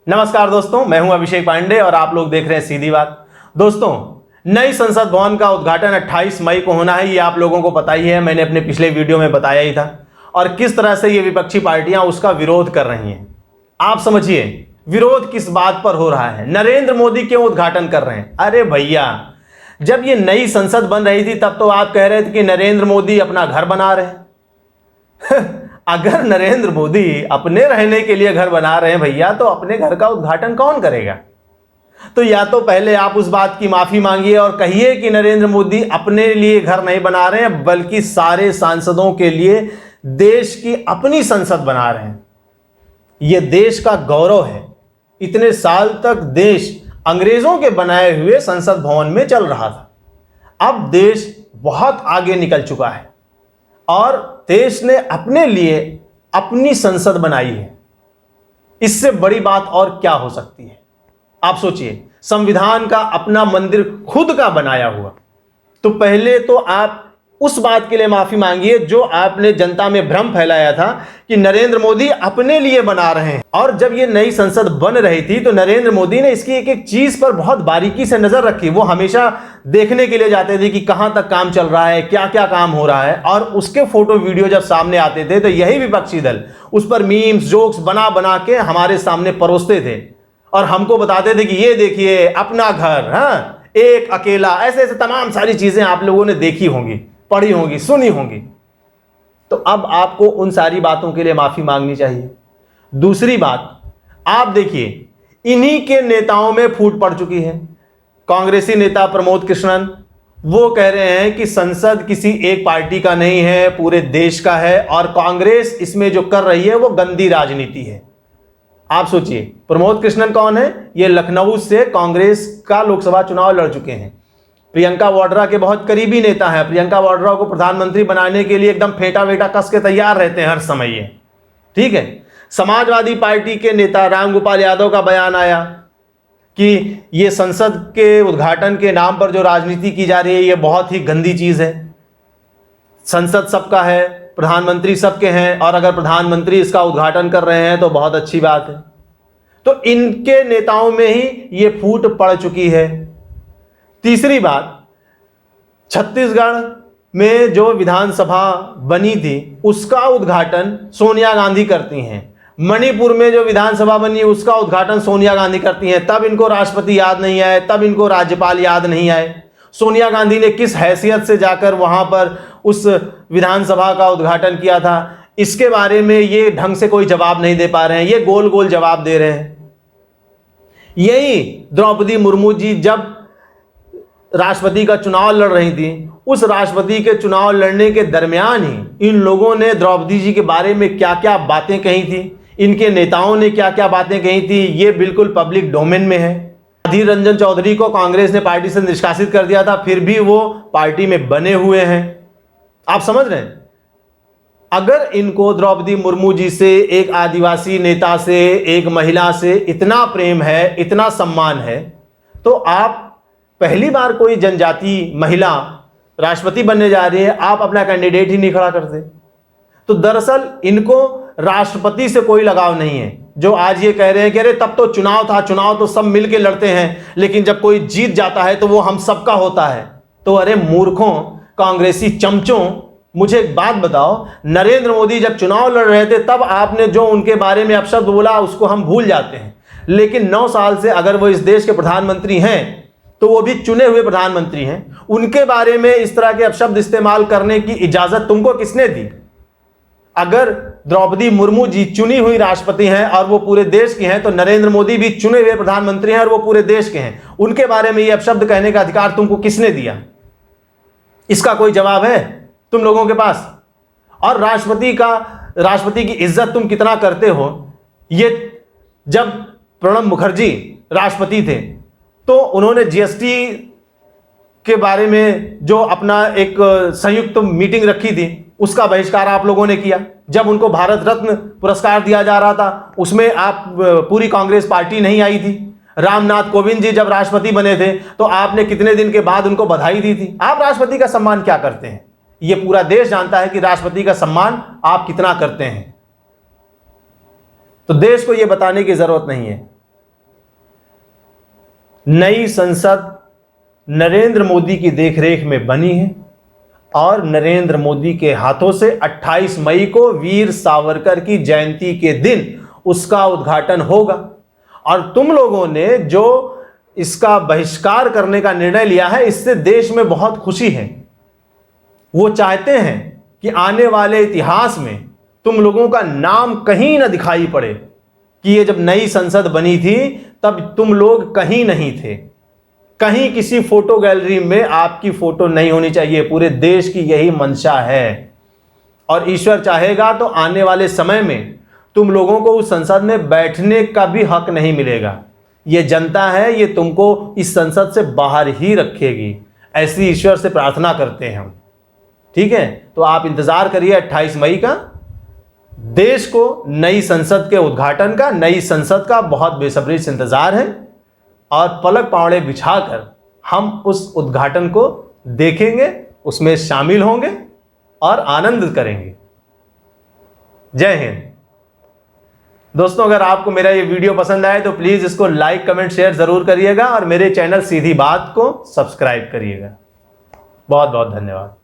नमस्कार दोस्तों, मैं हूं अभिषेक पांडे और आप लोग देख रहे हैं सीधी बात। दोस्तों, नई संसद भवन का उद्घाटन 28 मई को होना है, ये आप लोगों को पता ही है। मैंने अपने पिछले वीडियो में बताया ही था। और किस तरह से ये विपक्षी पार्टियां उसका विरोध कर रही हैं। आप समझिए, विरोध किस बात पर हो रहा है। नरेंद्र मोदी क्यों उद्घाटन कर रहे हैं? अरे भैया, जब ये नई संसद बन रही थी तब तो आप कह रहे थे कि नरेंद्र मोदी अपना घर बना रहे हैं। अगर नरेंद्र मोदी अपने रहने के लिए घर बना रहे हैं भैया, तो अपने घर का उद्घाटन कौन करेगा? तो या तो पहले आप उस बात की माफी मांगिए और कहिए कि नरेंद्र मोदी अपने लिए घर नहीं बना रहे हैं, बल्कि सारे सांसदों के लिए देश की अपनी संसद बना रहे हैं। यह देश का गौरव है। इतने साल तक देश अंग्रेजों के बनाए हुए संसद भवन में चल रहा था। अब देश बहुत आगे निकल चुका है और देश ने अपने लिए अपनी संसद बनाई है। इससे बड़ी बात और क्या हो सकती है? आप सोचिए, संविधान का अपना मंदिर खुद का बनाया हुआ। तो पहले तो आप उस बात के लिए माफी मांगिए जो आपने जनता में भ्रम फैलाया था कि नरेंद्र मोदी अपने लिए बना रहे हैं। और जब ये नई संसद बन रही थी तो नरेंद्र मोदी ने इसकी एक एक चीज पर बहुत बारीकी से नजर रखी। वो हमेशा देखने के लिए जाते थे कि कहां तक काम चल रहा है, क्या क्या काम हो रहा है। और उसके फोटो वीडियो जब सामने आते थे तो यही विपक्षी दल उस पर मीम्स जोक्स बना बना के हमारे सामने परोसते थे और हमको बताते थे कि ये देखिए अपना घर, हाँ, एक अकेला, ऐसे ऐसे तमाम सारी चीजें आप लोगों ने देखी होंगी, पढ़ी होंगी, सुनी होंगी। तो अब आपको उन सारी बातों के लिए माफी मांगनी चाहिए। दूसरी बात, आप देखिए, इन्हीं के नेताओं में फूट पड़ चुकी है। कांग्रेसी नेता प्रमोद कृष्णन वो कह रहे हैं कि संसद किसी एक पार्टी का नहीं है, पूरे देश का है और कांग्रेस इसमें जो कर रही है वो गंदी राजनीति है। आप सोचिए, प्रमोद कृष्णन कौन है? ये लखनऊ से कांग्रेस का लोकसभा चुनाव लड़ चुके हैं। प्रियंका वाड्रा के बहुत करीबी नेता हैं। प्रियंका वाड्रा को प्रधानमंत्री बनाने के लिए एकदम फेंटा वेटा कस के तैयार रहते हैं हर समय ये, ठीक है। समाजवादी पार्टी के नेता रामगोपाल यादव का बयान आया कि ये संसद के उद्घाटन के नाम पर जो राजनीति की जा रही है ये बहुत ही गंदी चीज है। संसद सबका है, प्रधानमंत्री सबके हैं और अगर प्रधानमंत्री इसका उद्घाटन कर रहे हैं तो बहुत अच्छी बात है। तो इनके नेताओं में ही ये फूट पड़ चुकी है। तीसरी बात, छत्तीसगढ़ में जो विधानसभा बनी थी उसका उद्घाटन सोनिया गांधी करती हैं। मणिपुर में जो विधानसभा बनी उसका उद्घाटन सोनिया गांधी करती हैं। तब इनको राष्ट्रपति याद नहीं आए, तब इनको राज्यपाल याद नहीं आए। सोनिया गांधी ने किस हैसियत से जाकर वहां पर उस विधानसभा का उद्घाटन किया था, इसके बारे में ये ढंग से कोई जवाब नहीं दे पा रहे हैं। ये गोल गोल जवाब दे रहे हैं। यही द्रौपदी मुर्मू जी जब राष्ट्रपति का चुनाव लड़ रही थी, उस राष्ट्रपति के चुनाव लड़ने के दरमियान ही इन लोगों ने द्रौपदी जी के बारे में क्या क्या बातें कही थी, इनके नेताओं ने क्या क्या बातें कही थी, ये बिल्कुल पब्लिक डोमेन में है। अधीर रंजन चौधरी को कांग्रेस ने पार्टी से निष्कासित कर दिया था, फिर भी वो पार्टी में बने हुए हैं। आप समझ रहे हैं? अगर इनको द्रौपदी मुर्मू जी से, एक आदिवासी नेता से, एक महिला से इतना प्रेम है, इतना सम्मान है, तो आप पहली बार कोई जनजाति महिला राष्ट्रपति बनने जा रही है, आप अपना कैंडिडेट ही नहीं खड़ा करते। तो दरअसल इनको राष्ट्रपति से कोई लगाव नहीं है। जो आज ये कह रहे हैं कि अरे तब तो चुनाव था, चुनाव तो सब मिलके लड़ते हैं, लेकिन जब कोई जीत जाता है तो वो हम सबका होता है। तो अरे मूर्खों, कांग्रेसी चमचों, मुझे एक बात बताओ, नरेंद्र मोदी जब चुनाव लड़ रहे थे तब आपने जो उनके बारे में अपशब्द बोला उसको हम भूल जाते हैं, लेकिन 9 साल से अगर वो इस देश के प्रधानमंत्री हैं तो वो भी चुने हुए प्रधानमंत्री हैं, उनके बारे में इस तरह के अपशब्द इस्तेमाल करने की इजाजत तुमको किसने दी? अगर द्रौपदी मुर्मू जी चुनी हुई राष्ट्रपति हैं और वो पूरे देश की हैं, तो नरेंद्र मोदी भी चुने हुए प्रधानमंत्री हैं और वो पूरे देश के हैं। उनके बारे में ये अपशब्द कहने का अधिकार तुमको किसने दिया? इसका कोई जवाब है तुम लोगों के पास? और राष्ट्रपति की इज्जत तुम कितना करते हो? ये जब प्रणब मुखर्जी राष्ट्रपति थे तो उन्होंने जीएसटी के बारे में जो अपना एक संयुक्त मीटिंग रखी थी उसका बहिष्कार आप लोगों ने किया। जब उनको भारत रत्न पुरस्कार दिया जा रहा था उसमें आप पूरी कांग्रेस पार्टी नहीं आई थी। रामनाथ कोविंद जी जब राष्ट्रपति बने थे तो आपने कितने दिन के बाद उनको बधाई दी थी। आप राष्ट्रपति का सम्मान क्या करते हैं? ये पूरा देश जानता है कि राष्ट्रपति का सम्मान आप कितना करते हैं। तो देश को यह बताने की जरूरत नहीं है नई संसद नरेंद्र मोदी की देखरेख में बनी है और नरेंद्र मोदी के हाथों से 28 मई को वीर सावरकर की जयंती के दिन उसका उद्घाटन होगा। और तुम लोगों ने जो इसका बहिष्कार करने का निर्णय लिया है, इससे देश में बहुत खुशी है। वो चाहते हैं कि आने वाले इतिहास में तुम लोगों का नाम कहीं ना दिखाई पड़े कि ये जब नई संसद बनी थी तब तुम लोग कहीं नहीं थे, कहीं किसी फोटो गैलरी में आपकी फोटो नहीं होनी चाहिए। पूरे देश की यही मंशा है और ईश्वर चाहेगा तो आने वाले समय में तुम लोगों को उस संसद में बैठने का भी हक नहीं मिलेगा। ये जनता है, ये तुमको इस संसद से बाहर ही रखेगी, ऐसी ईश्वर से प्रार्थना करते हैं हम। ठीक है, तो आप इंतजार करिए 28 मई का, देश को नई संसद के उद्घाटन का, नई संसद का बहुत बेसब्री से इंतजार है और पलक पावड़े बिछाकर हम उस उद्घाटन को देखेंगे, उसमें शामिल होंगे और आनंद करेंगे। जय हिंद। दोस्तों, अगर आपको मेरा ये वीडियो पसंद आए तो प्लीज इसको लाइक कमेंट शेयर जरूर करिएगा और मेरे चैनल सीधी बात को सब्सक्राइब करिएगा। बहुत बहुत धन्यवाद।